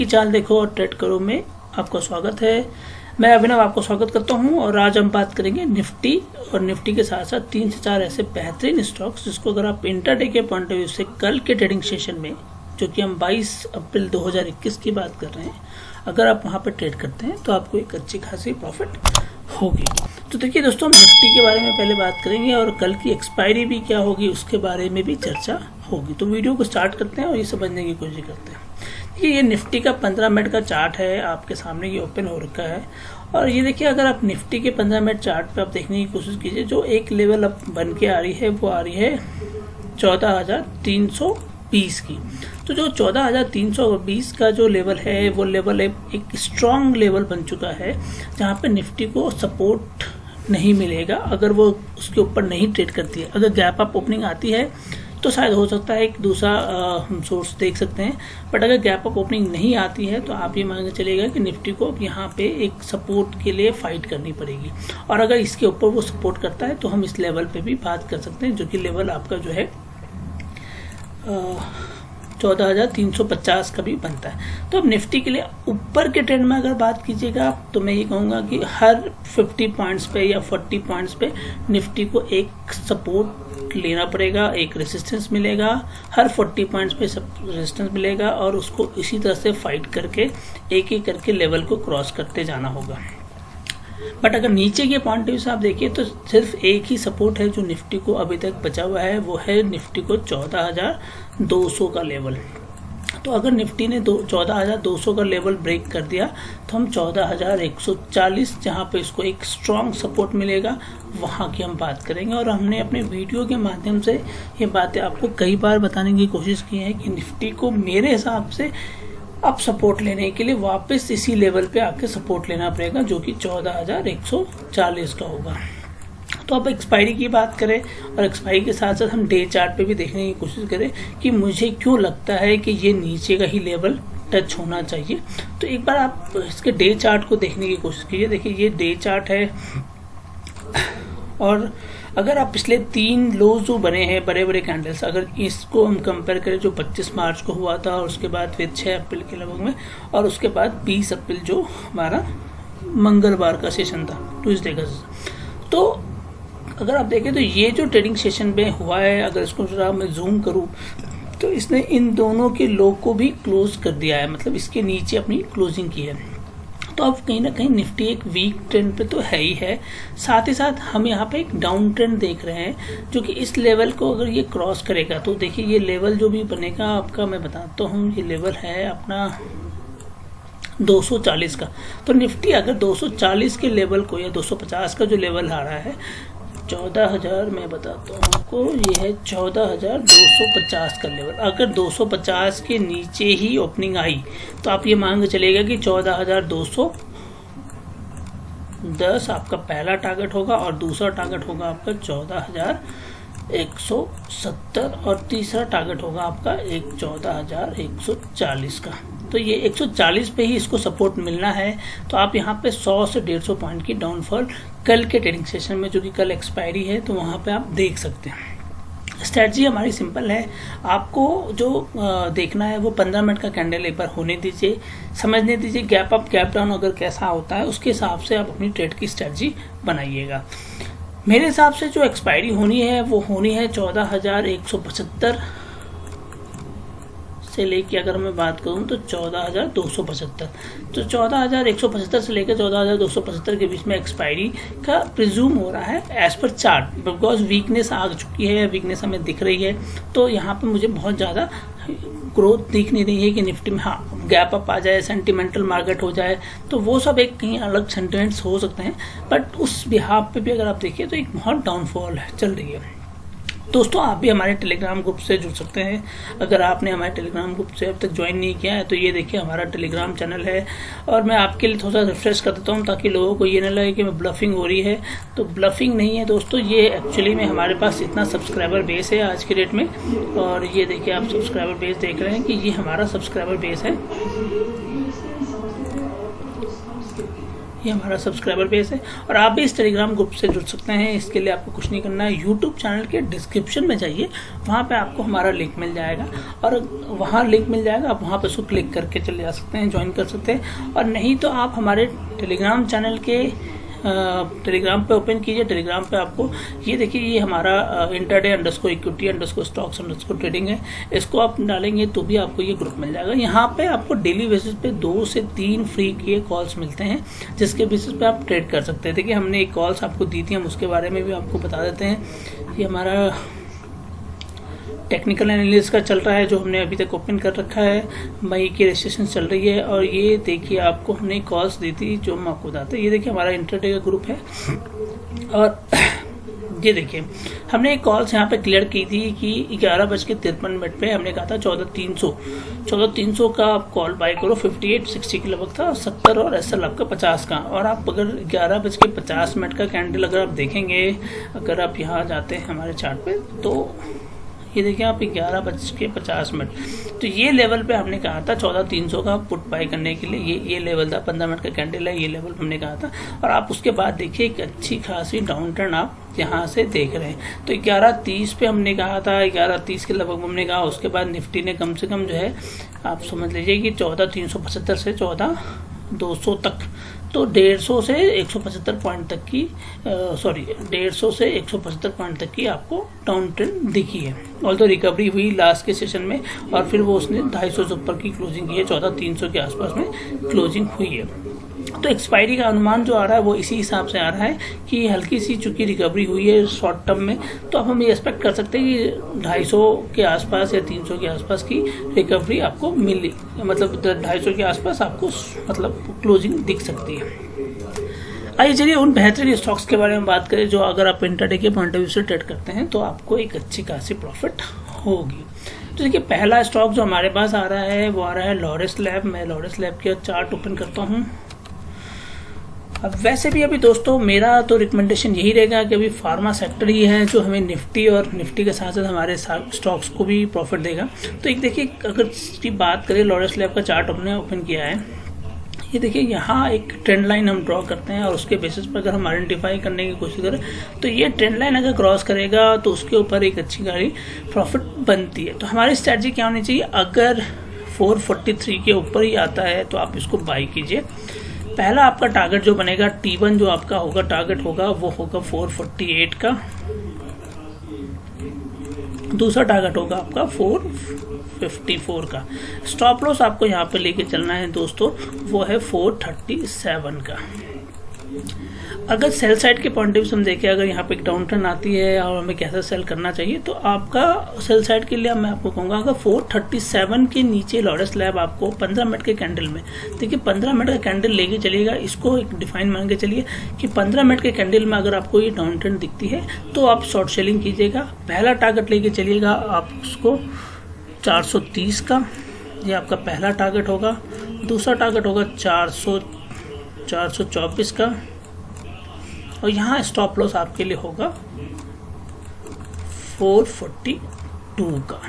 चाल देखो और ट्रेड करो में आपका स्वागत है। मैं अभिनव आपको स्वागत करता हूं और आज हम बात करेंगे निफ्टी और निफ्टी के साथ साथ 3 से 4 ऐसे बेहतरीन स्टॉक्स जिसको अगर आप इंट्राडे के पॉइंट ऑफ व्यू से कल के ट्रेडिंग सेशन में, जो कि हम 22 अप्रैल 2021 की बात कर रहे हैं, अगर आप वहां पर ट्रेड करते हैं तो आपको एक अच्छी खासी प्रॉफिट होगी। तो देखिए दोस्तों, हम निफ्टी के बारे में पहले बात करेंगे और कल की एक्सपायरी भी क्या होगी उसके बारे में भी चर्चा होगी। तो वीडियो को स्टार्ट करते हैं और ये समझने की कोशिश करते हैं। देखिए, ये निफ्टी का 15 मिनट का चार्ट है, आपके सामने ये ओपन हो रखा है। और ये देखिए, अगर आप निफ्टी के 15 मिनट चार्ट पे आप देखने की कोशिश कीजिए, जो एक लेवल अब बन के आ रही है वो आ रही है 14,320 की। तो जो 14,320 का जो लेवल है वो लेवल एक स्ट्रॉन्ग लेवल बन चुका है, जहाँ पे निफ्टी को सपोर्ट नहीं मिलेगा अगर वो उसके ऊपर नहीं ट्रेड करती है। अगर गैप अप ओपनिंग आती है तो शायद हो सकता है एक दूसरा हम सोर्स देख सकते हैं, बट अगर गैप अप ओपनिंग नहीं आती है तो आप ये मान के चलिएगा कि निफ्टी को अब यहाँ पे एक सपोर्ट के लिए फाइट करनी पड़ेगी। और अगर इसके ऊपर वो सपोर्ट करता है तो हम इस लेवल पे भी बात कर सकते हैं, जो कि लेवल आपका जो है 14,350 का भी बनता है। तो अब निफ्टी के लिए ऊपर के ट्रेंड में अगर बात कीजिएगा तो मैं ये कहूँगा कि हर 50 पॉइंट्स पे या 40 पॉइंट्स पे निफ्टी को एक सपोर्ट लेना पड़ेगा, एक रेजिस्टेंस मिलेगा, हर 40 पॉइंट्स पे रेजिस्टेंस मिलेगा और उसको इसी तरह से फाइट करके एक एक करके लेवल को क्रॉस करते जाना होगा। बट अगर नीचे के पॉइंट व्यू से आप देखिए तो सिर्फ एक ही सपोर्ट है जो निफ्टी को अभी तक बचा हुआ है, वो है निफ्टी को 14,200 का लेवल। तो अगर निफ्टी ने 14,200 का लेवल ब्रेक कर दिया तो हम 14,140 जहाँ पे इसको एक स्ट्रॉन्ग सपोर्ट मिलेगा वहाँ की हम बात करेंगे। और हमने अपने वीडियो के माध्यम से ये बातें आपको कई बार बताने की कोशिश की है कि निफ्टी को मेरे हिसाब से अब सपोर्ट लेने के लिए वापस इसी लेवल पे आके सपोर्ट लेना पड़ेगा, जो कि 14,140 का होगा। तो अब एक्सपायरी की बात करें और एक्सपायरी के साथ साथ हम डे चार्ट पे भी देखने की कोशिश करें कि मुझे क्यों लगता है कि ये नीचे का ही लेवल टच होना चाहिए। तो एक बार आप इसके डे चार्ट को देखने की कोशिश कीजिए। देखिए, ये डे चार्ट है और अगर आप पिछले 3 लोज जो बने हैं बड़े बड़े कैंडल्स, अगर इसको हम कंपेयर करें जो 25 मार्च को हुआ था और उसके बाद फिर 6 अप्रैल के लगभग में, और उसके बाद 20 अप्रैल जो हमारा मंगलवार का सेशन था, ट्यूसडे का सेशन, तो अगर आप देखें तो ये जो ट्रेडिंग सेशन में हुआ है, अगर इसको जरा मैं जूम करूं तो इसने इन दोनों के लो को भी क्लोज कर दिया है, मतलब इसके नीचे अपनी क्लोजिंग की है। तो अब कहीं ना कहीं निफ्टी एक वीक ट्रेंड पे तो है ही है, साथ ही साथ हम यहाँ पे एक डाउन ट्रेंड देख रहे हैं, जो कि इस लेवल को अगर ये क्रॉस करेगा तो देखिए ये लेवल जो भी बनेगा आपका, मैं बताता हूँ, ये लेवल है अपना 240 का। तो निफ्टी अगर 240 के लेवल को या 250 का जो लेवल आ रहा है 14,000, मैं बताता हूँ आपको, ये है 14,250 का लेवल। अगर 250 के नीचे ही ओपनिंग आई तो आप ये मान के चलेगा कि 14,210 आपका पहला टारगेट होगा और दूसरा टारगेट होगा आपका 14,170 और तीसरा टारगेट होगा आपका 14,140 का। तो ये 140 पे ही इसको सपोर्ट मिलना है। तो आप यहाँ पे 100 से 150 पॉइंट की डाउनफॉल कल के ट्रेडिंग सेशन में, जो कि कल एक्सपायरी है, तो वहाँ पे आप देख सकते हैं। स्ट्रेटजी हमारी सिंपल है, आपको जो देखना है वो 15 मिनट का कैंडल एक बार होने दीजिए, समझने दीजिए गैप अप गैप डाउन अगर कैसा होता है, उसके हिसाब से आप अपनी ट्रेड की स्ट्रेटजी बनाइएगा। मेरे हिसाब से जो एक्सपायरी होनी है वो होनी है 14,175 से लेके, अगर मैं बात करूं तो 14,275। तो 14,175 से लेकर 14,275 के बीच में एक्सपायरी का प्रिज्यूम हो रहा है as per chart, because weakness आ चुकी है, वीकनेस हमें दिख रही है। तो यहाँ पे मुझे बहुत ज़्यादा ग्रोथ दिख नहीं रही है कि निफ्टी में हाँ गैप अप आ जाए, सेंटिमेंटल मार्केट हो जाए, तो वो सब एक कहीं अलग सेंटिमेंट्स हो सकते हैं, बट उस बिहाफ पे भी अगर आप देखिए तो एक बहुत डाउनफॉल चल रही है। दोस्तों, आप भी हमारे टेलीग्राम ग्रुप से जुड़ सकते हैं। अगर आपने हमारे टेलीग्राम ग्रुप से अब तक ज्वाइन नहीं किया है तो ये देखिए हमारा टेलीग्राम चैनल है, और मैं आपके लिए थोड़ा सा रिफ्रेश कर देता हूँ ताकि लोगों को ये ना लगे कि मैं ब्लफिंग हो रही है। तो ब्लफिंग नहीं है दोस्तों, ये एक्चुअली में हमारे पास इतना सब्सक्राइबर बेस है आज के डेट में, और ये देखिए आप सब्सक्राइबर बेस देख रहे हैं कि ये हमारा सब्सक्राइबर बेस है, ये हमारा सब्सक्राइबर बेस है। और आप भी इस टेलीग्राम ग्रुप से जुड़ सकते हैं। इसके लिए आपको कुछ नहीं करना है, यूट्यूब चैनल के डिस्क्रिप्शन में जाइए, वहाँ पे आपको हमारा लिंक मिल जाएगा और वहाँ लिंक मिल जाएगा, आप वहाँ पे उसको क्लिक करके चले जा सकते हैं, ज्वाइन कर सकते हैं। और नहीं तो आप हमारे टेलीग्राम चैनल के टेलीग्राम पे ओपन कीजिए। टेलीग्राम पे आपको ये देखिए, ये हमारा intraday underscore equity underscore stocks underscore trading है, इसको आप डालेंगे तो भी आपको ये ग्रुप मिल जाएगा। यहाँ पे आपको डेली बेसिस पे 2 से 3 फ्री के कॉल्स मिलते हैं, जिसके बेसिस पे आप ट्रेड कर सकते हैं। देखिए हमने एक कॉल्स आपको दी थी, हम उसके बारे में भी आपको बता देते हैं। ये हमारा टेक्निकल एनालिसिस का चल रहा है, जो हमने अभी तक ओपन कर रखा है, मई की रजिस्ट्रेशन चल रही है। और ये देखिए आपको हमने कॉल्स दी थी जो हम आपको बताते हैं। ये देखिए हमारा इंटरडे का ग्रुप है और ये देखिए हमने एक कॉल्स यहाँ पे क्लियर की थी कि 11:53 पे हमने कहा था 14,300 का आप कॉल बाय करो। 58.60 के लगभग था, 70 और एसएल आपका 50 का। और आप अगर 11:50 का कैंडल अगर आप देखेंगे, अगर आप यहाँ जाते हैं हमारे चार्ट पे, तो ये देखिए आप 11:50, तो ये लेवल पे हमने कहा था 14,300 का पुट बाय करने के लिए। ये लेवल था, 15 मिनट का कैंडल है, ये लेवल हमने कहा था। और आप उसके बाद देखिए एक अच्छी खासी डाउन ट्रेंड आप यहाँ से देख रहे हैं। तो 11:30 पे हमने कहा था, 11:30 के लगभग हमने कहा। उसके बाद निफ्टी ने कम से कम जो है आप समझ लीजिए कि 14,375 से 14,200 तक, तो 150 से 175 पॉइंट तक की 150 से 175 पॉइंट तक की आपको डाउन ट्रेंड दिखी है। ऑल तो रिकवरी हुई लास्ट के सेशन में और फिर वो उसने 250 से ऊपर की क्लोजिंग की है, 14,300 के आसपास में क्लोजिंग हुई है। तो एक्सपायरी का अनुमान जो आ रहा है वो इसी हिसाब से आ रहा है कि हल्की सी चूंकि रिकवरी हुई है शॉर्ट टर्म में, तो अब हम ये एक्सपेक्ट कर सकते हैं कि 250 के आसपास या 300 के आसपास की रिकवरी आपको मिली, मतलब 250 के आसपास आपको मतलब क्लोजिंग दिख सकती है। आइए चलिए उन बेहतरीन स्टॉक्स के बारे में बात करें जो अगर आप इंट्राडे के पॉइंट ऑफ व्यू से ट्रेड करते हैं तो आपको एक अच्छी खासी प्रॉफिट होगी। तो देखिए पहला स्टॉक जो हमारे पास आ रहा है वो आ रहा है लॉरेस लैब। मैं लॉरेस लैब के चार्ट ओपन करता हूँ। अब वैसे भी अभी दोस्तों मेरा तो रिकमेंडेशन यही रहेगा कि अभी फार्मा सेक्टर ही है जो हमें निफ्टी और निफ्टी के साथ साथ हमारे स्टॉक्स को भी प्रॉफिट देगा। तो एक देखिए अगर इसकी बात करें, लॉरेस लैब का चार्ट हमने ओपन किया है। ये देखिए यहाँ एक ट्रेंड लाइन हम ड्रॉ करते हैं और उसके बेसिस पर अगर हम आइडेंटिफाई करने की कोशिश करें तो ये ट्रेंड लाइन अगर क्रॉस करेगा तो उसके ऊपर एक अच्छी खासी प्रॉफिट बनती है। तो हमारी स्ट्रैटेजी क्या होनी चाहिए, अगर 443 के ऊपर ही आता है तो आप इसको बाई कीजिए। पहला आपका टारगेट जो बनेगा T1 जो आपका होगा टारगेट होगा वो होगा 448 का। दूसरा टारगेट होगा आपका 454 का। स्टॉप लॉस आपको यहाँ पे लेके चलना है दोस्तों, वो है 437 का। अगर सेल साइड के पॉइंट ऑफ व्यू से हम देखें, अगर यहाँ पे एक डाउन ट्रेंड आती है और हमें कैसा सेल करना चाहिए, तो आपका सेल साइड के लिए मैं आपको कहूँगा अगर 437 के नीचे लॉरेस लैब आपको 15 मिनट के कैंडल में, देखिए 15 मिनट का कैंडल लेके चलिएगा। इसको एक डिफाइन मान के चलिए कि 15 मिनट के कैंडल में अगर आपको ये डाउन ट्रेंड दिखती है तो आप शॉर्ट सेलिंग कीजिएगा। पहला टारगेट लेके चलिएगा आप उसको 430 का, ये आपका पहला टारगेट होगा। दूसरा टारगेट होगा 424 का और यहाँ स्टॉप लॉस आपके लिए होगा 442 का।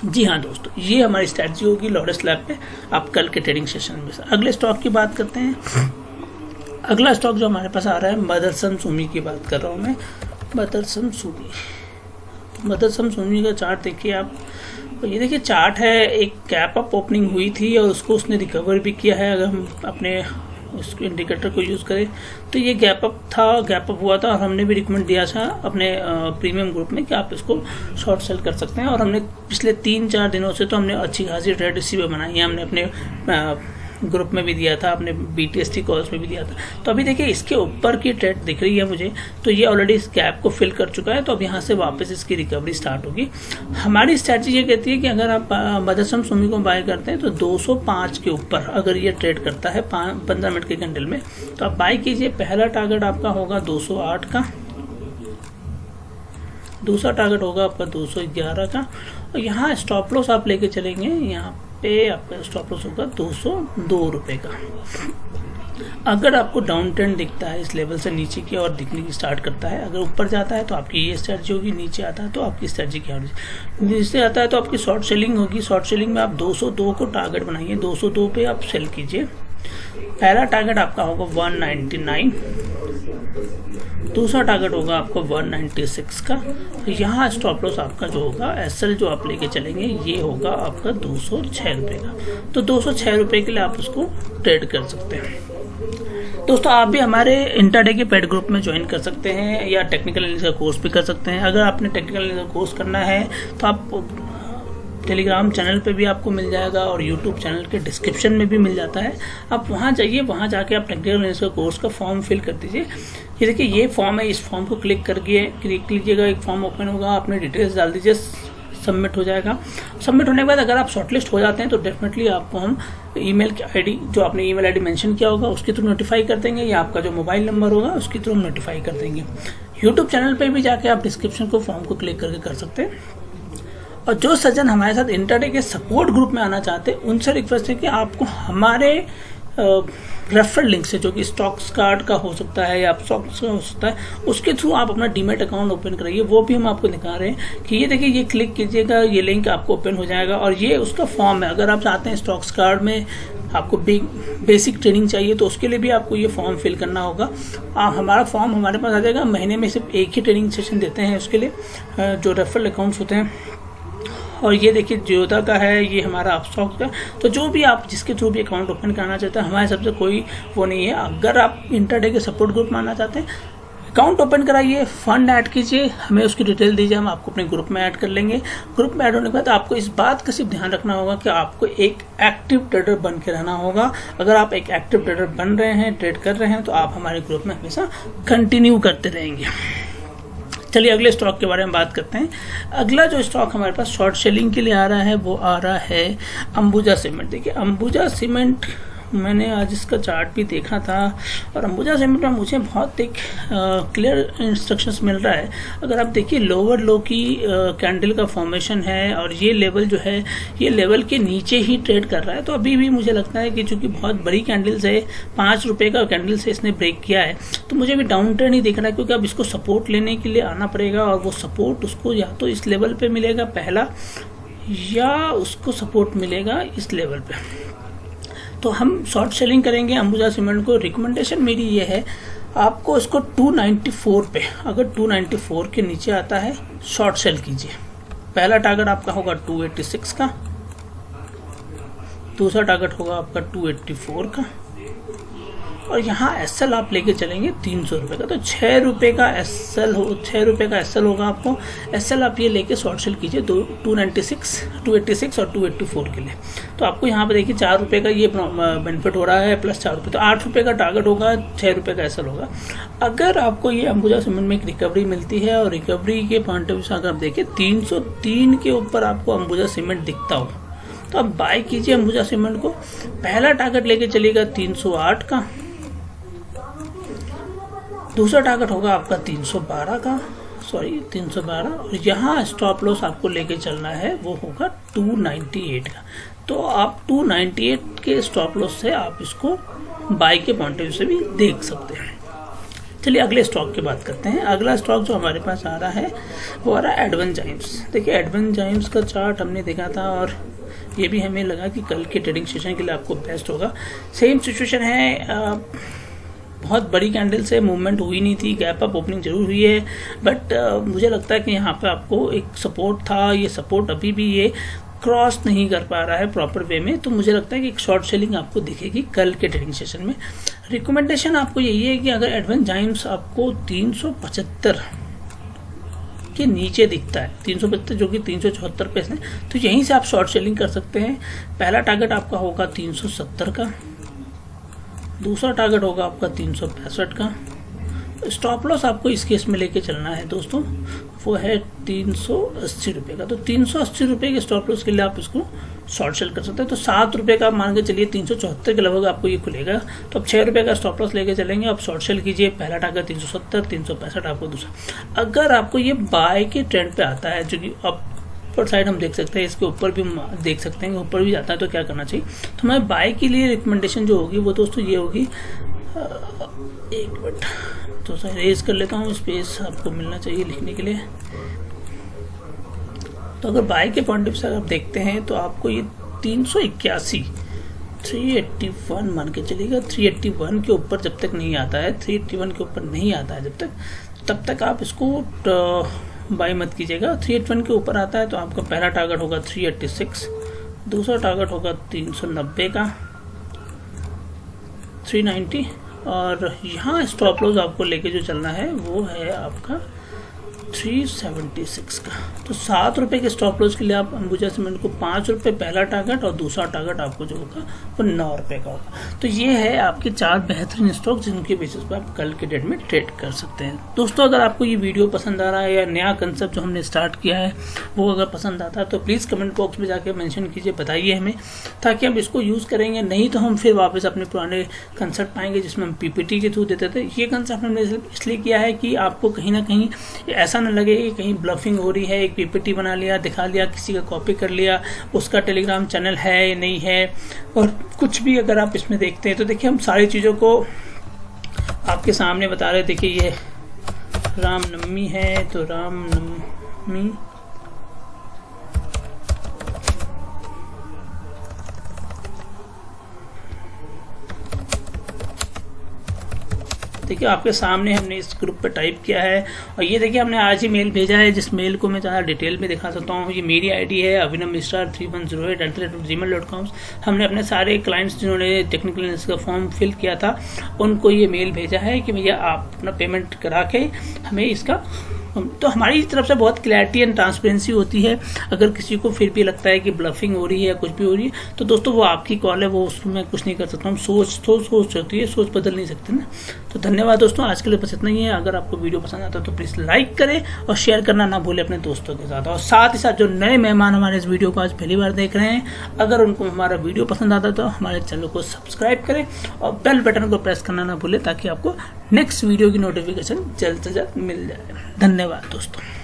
जी हाँ दोस्तों, ये हमारी स्ट्रैटेजी होगी लॉरेस लैब पे आप कल के ट्रेडिंग सेशन में। अगले स्टॉक की बात करते हैं। अगला स्टॉक जो हमारे पास आ रहा है मदरसन सुमी की बात कर रहा हूँ मैं। मदरसन सुमी का चार्ट देखिए आप, तो ये देखिए चार्ट है, एक गैप अप ओपनिंग हुई थी और उसको उसने रिकवर भी किया है। अगर हम अपने उस इंडिकेटर को यूज़ करें तो ये गैप अप हुआ था और हमने भी रिकमेंड दिया था अपने प्रीमियम ग्रुप में कि आप इसको शॉर्ट सेल कर सकते हैं। और हमने पिछले 3-4 दिनों से तो हमने अच्छी खासी ट्रेड इसी पे बनाई है। हमने अपने ग्रुप में भी दिया था, अपने BTST कॉल्स में भी दिया था। तो अभी देखिए इसके ऊपर की ट्रेड दिख रही है मुझे, तो ये ऑलरेडी इस गैप को फिल कर चुका है। तो अब यहाँ से वापस इसकी रिकवरी स्टार्ट होगी। हमारी स्ट्रैटेजी ये कहती है कि अगर आप मदरसन सुमी को बाय करते हैं तो 205 के ऊपर अगर ये ट्रेड करता है 15 मिनट के कैंडल में तो आप बाय कीजिए। पहला टारगेट आपका होगा 208 का, दूसरा टारगेट होगा आपका 211 का और यहाँ स्टॉप लॉस आप लेके चलेंगे। यहाँ पे आपका स्टॉप लॉस होगा 202 रुपये का। अगर आपको डाउन ट्रेंड दिखता है इस लेवल से नीचे की और दिखने की स्टार्ट करता है, अगर ऊपर जाता है तो आपकी ये स्ट्रैटेजी होगी, नीचे आता है तो आपकी स्ट्रैटेजी क्या होगी। नीचे आता है तो आपकी शॉर्ट सेलिंग होगी। शॉर्ट सेलिंग में आप 202 को टारगेट बनाइए, 202 पे आप सेल कीजिए। पहला टारगेट आपका होगा 199, दूसरा टारगेट होगा आपका 196 का। तो यहाँ स्टॉप लॉस आपका जो होगा एसएल जो आप लेके चलेंगे ये होगा आपका 206 रुपये का। तो 206 रुपये के लिए आप उसको ट्रेड कर सकते हैं। दोस्तों आप भी हमारे इंट्राडे के पेड ग्रुप में ज्वाइन कर सकते हैं या टेक्निकल एनालिसिस का कोर्स भी कर सकते हैं। अगर आपने टेक्निकल एनालिसिस का कोर्स करना है तो आप टेलीग्राम चैनल पे भी आपको मिल जाएगा और यूट्यूब चैनल के डिस्क्रिप्शन में भी मिल जाता है। आप वहाँ जाइए, वहाँ जाके आप टेक्निकल एनालिसिस का कोर्स का फॉर्म फिल कर दीजिए। ये देखिए ये फॉर्म है, इस फॉर्म को क्लिक कीजिएगा, एक फॉर्म ओपन होगा, आपने डिटेल्स डाल दीजिए, सबमिट हो जाएगा। सबमिट होने के बाद अगर आप शॉर्टलिस्ट हो जाते हैं तो डेफिनेटली आपको हम ईमेल की आईडी, जो आपने ईमेल आईडी मेंशन किया होगा उसके थ्रू नोटिफाई कर देंगे, या आपका जो मोबाइल नंबर होगा उसके थ्रू हम नोटिफाई कर देंगे। यूट्यूब चैनल पे भी जाके आप डिस्क्रिप्शन को फॉर्म को क्लिक करके कर सकते हैं। और जो सज्जन हमारे साथ इंट्राडे के सपोर्ट ग्रुप में आना चाहते हैं उनसे रिक्वेस्ट है कि आपको हमारे रेफरल लिंक से, जो कि स्टॉक्स कार्ड का हो सकता है या स्टॉक्स का हो सकता है, उसके थ्रू आप अपना डीमैट अकाउंट ओपन कराइए। वो भी हम आपको दिखा रहे हैं कि ये देखिए, ये क्लिक कीजिएगा, ये लिंक आपको ओपन हो जाएगा और ये उसका फॉर्म है। अगर आप चाहते हैं स्टॉक्स कार्ड में आपको बेसिक ट्रेनिंग चाहिए तो उसके लिए भी आपको ये फॉर्म फिल करना होगा। हमारा फॉर्म हमारे पास आ जाएगा, महीने में सिर्फ एक ही ट्रेनिंग सेशन देते हैं उसके लिए, जो रेफरल अकाउंट्स होते हैं। और ये देखिए जियोदा का है, ये हमारा अपस्टॉक का। तो जो भी आप जिसके थ्रू भी अकाउंट ओपन करना चाहते हैं, हमारे सबसे कोई वो नहीं है। अगर आप इंट्राडे के सपोर्ट ग्रुप में आना चाहते हैं, अकाउंट ओपन कराइए, फंड ऐड कीजिए, हमें उसकी डिटेल दीजिए, हम आपको अपने ग्रुप में ऐड कर लेंगे। ग्रुप में ऐड होने के बाद आपको इस बात का सिर्फ ध्यान रखना होगा कि आपको एक एक्टिव ट्रेडर बन के रहना होगा। अगर आप एक एक्टिव ट्रेडर बन रहे हैं, ट्रेड कर रहे हैं, तो आप हमारे ग्रुप में हमेशा कंटिन्यू करते रहेंगे। चलिए अगले स्टॉक के बारे में बात करते हैं। अगला जो स्टॉक हमारे पास शॉर्ट सेलिंग के लिए आ रहा है वो आ रहा है अंबुजा सीमेंट। देखिए अंबुजा सीमेंट, मैंने आज इसका चार्ट भी देखा था और अंबुजा सीमेंट में मुझे बहुत एक क्लियर इंस्ट्रक्शंस मिल रहा है। अगर आप देखिए लोअर लो की कैंडल का फॉर्मेशन है और ये लेवल जो है ये लेवल के नीचे ही ट्रेड कर रहा है। तो अभी भी मुझे लगता है कि चूंकि बहुत बड़ी कैंडल से 5 रुपए का कैंडल से इसने ब्रेक किया है, तो मुझे भी डाउन ट्रेंड ही दिख रहा है, क्योंकि अब इसको सपोर्ट लेने के लिए आना पड़ेगा और वो सपोर्ट उसको या तो इस लेवल पे मिलेगा पहला, या उसको सपोर्ट मिलेगा इस लेवल पे। तो हम शॉर्ट सेलिंग करेंगे अंबुजा सीमेंट को। रिकमेंडेशन मेरी ये है, आपको इसको 294 पे, अगर 294 के नीचे आता है शॉर्ट सेल कीजिए। पहला टारगेट आपका होगा 286 का, दूसरा टारगेट होगा आपका 284 का, और यहाँ एसएल आप लेके चलेंगे 300 रुपये का। तो 6 रुपये का एसएल होगा आपको। एसएल आप ये लेके शॉर्ट सेल कीजिए 296, 286 और 284 के लिए। तो आपको यहाँ पे देखिए 4 रुपये का ये बेनिफिट हो रहा है, प्लस 4 रुपये, तो 8 रुपये का टारगेट होगा, 6 रुपये का एसएल होगा। अगर आपको ये अंबुजा सीमेंट में एक रिकवरी मिलती है, और रिकवरी के पॉइंट ऑफ व्यू से अगर आप देखिए 303 के ऊपर आपको अंबुजा सीमेंट दिखता हो तो आप बाय कीजिए अंबुजा सीमेंट को। पहला टारगेट लेके चलिएगा 308 का, दूसरा टारगेट होगा आपका 312, और यहाँ स्टॉप लॉस आपको लेके चलना है वो होगा 298 का। तो आप 298 के स्टॉप लॉस से आप इसको बाय के पॉइंट ऑफ व्यू से भी देख सकते हैं। चलिए अगले स्टॉक की बात करते हैं। अगला स्टॉक जो हमारे पास आ रहा है वो आ रहा है एडवेंजाइम्स। देखिए एडवेंजाइम्स का चार्ट हमने देखा था और ये भी हमें लगा कि कल के ट्रेडिंग सेशन के लिए आपको बेस्ट होगा। सेम सिचुएशन है, बहुत बड़ी कैंडल से मूवमेंट हुई नहीं थी, गैप अप ओपनिंग जरूर हुई है, बट मुझे लगता है कि यहाँ पे आपको एक सपोर्ट था, ये सपोर्ट अभी भी ये क्रॉस नहीं कर पा रहा है प्रॉपर वे में। तो मुझे लगता है कि एक शॉर्ट सेलिंग आपको दिखेगी कल के ट्रेडिंग सेशन में। रिकमेंडेशन आपको यही है कि अगर एडवेंजाइम्स आपको 375 के नीचे दिखता है, 375 जो कि 374 पे है, तो यहीं से आप शॉर्ट सेलिंग कर सकते हैं। पहला टारगेट आपका होगा 370 का, दूसरा टारगेट होगा आपका 365 का। स्टॉप लॉस आपको इस केस में लेके चलना है दोस्तों, वो है 380 रुपये का। तो 380 रुपये के स्टॉप लॉस के लिए आप इसको शॉर्ट सेल कर सकते हैं। तो 7 रुपये का मान के चलिए 374 के लगभग आपको ये खुलेगा। तो अब 6 रुपये का स्टॉप लॉस लेके चलेंगे, आप शॉर्ट सेल कीजिए। पहला टारगेट 370, 365 आपको दूसरा। अगर आपको ये बाय के ट्रेंड पे आता है, जो कि ऊपर साइड हम देख सकते हैं, इसके ऊपर भी देख सकते हैं, ऊपर भी जाता है, तो क्या करना चाहिए। तो हमें बाय के लिए रिकमेंडेशन जो होगी वो दोस्तों ये होगी, एक मिनट तो सर रेज कर लेता हूँ, स्पेस आपको मिलना चाहिए लिखने के लिए। तो अगर बाय के पॉइंट ऑफ से अगर आप देखते हैं तो आपको ये 381 381 मान के चलिएगा। 381 के ऊपर जब तक नहीं आता है, 381 के ऊपर नहीं आता है जब तक, तब तक आप इसको बाई मत कीजिएगा। 381 के ऊपर आता है तो आपका पहला टारगेट होगा 386, दूसरा टारगेट होगा 390 का, 390, और यहाँ स्टॉप लॉस आपको लेके जो चलना है वो है आपका 376 का। तो 7 रुपये के स्टॉप लॉस के लिए आप अंबुजा सीमेंट को 5 रुपये पहला टारगेट और दूसरा टारगेट आपको जो होगा वो 9 रुपये का होगा। तो ये है आपके 4 बेहतरीन स्टॉक जिनके बेसिस पर आप कल के डेट में ट्रेड कर सकते हैं। दोस्तों, अगर आपको ये वीडियो पसंद आ रहा है या नया कंसेप्ट जो हमने स्टार्ट किया है वो अगर पसंद आता है तो प्लीज़ कमेंट बॉक्स में जाके मेंशन कीजिए, बताइए हमें, ताकि हम इसको यूज़ करेंगे। नहीं तो हम फिर वापस अपने पुराने कंसेप्ट पाएंगे जिसमें हम पीपीटी के थ्रू देते थे। ये कंसेप्ट हमने इसलिए किया है कि आपको कहीं ना कहीं ऐसा न लगे कि कहीं ब्लफिंग हो रही है। एक पीपीटी बना लिया, दिखा लिया, किसी का कॉपी कर लिया, उसका टेलीग्राम चैनल है या नहीं है, और कुछ भी अगर आप इसमें देखते हैं तो देखिए हम सारी चीज़ों को आपके सामने बता रहे। देखिए ये रामनवमी है तो रामनवमी, देखिए आपके सामने हमने इस ग्रुप पे टाइप किया है, और ये देखिए हमने आज ही मेल भेजा है, जिस मेल को मैं ज़्यादा डिटेल में दिखा सकता हूँ। ये मेरी आईडी है avinam.3108@gmail.com। हमने अपने सारे क्लाइंट्स जिन्होंने टेक्निकल एनालिसिस का फॉर्म फिल किया था उनको ये मेल भेजा है कि भैया आप अपना पेमेंट करा के हमें इसका, तो हमारी तरफ से बहुत क्लैरिटी एंड ट्रांसपेरेंसी होती है। अगर किसी को फिर भी लगता है कि ब्लफिंग हो रही है या कुछ भी हो रही है तो दोस्तों वो आपकी कॉल है, वो उसमें कुछ नहीं कर सकता हूँ। सोच होती है, सोच बदल नहीं सकते ना। तो धन्यवाद दोस्तों, आज के लिए बस इतना ही है। अगर आपको वीडियो पसंद आता है तो प्लीज़ लाइक करें और शेयर करना ना भूलें अपने दोस्तों के साथ। और साथ ही साथ जो नए मेहमान हमारे इस वीडियो को आज पहली बार देख रहे हैं, अगर उनको हमारा वीडियो पसंद आता है तो हमारे चैनल को सब्सक्राइब करें और बेल बटन को प्रेस करना ना भूलें, ताकि आपको नेक्स्ट वीडियो की नोटिफिकेशन जल्द से जल्द मिल जाए। धन्यवाद दोस्तों।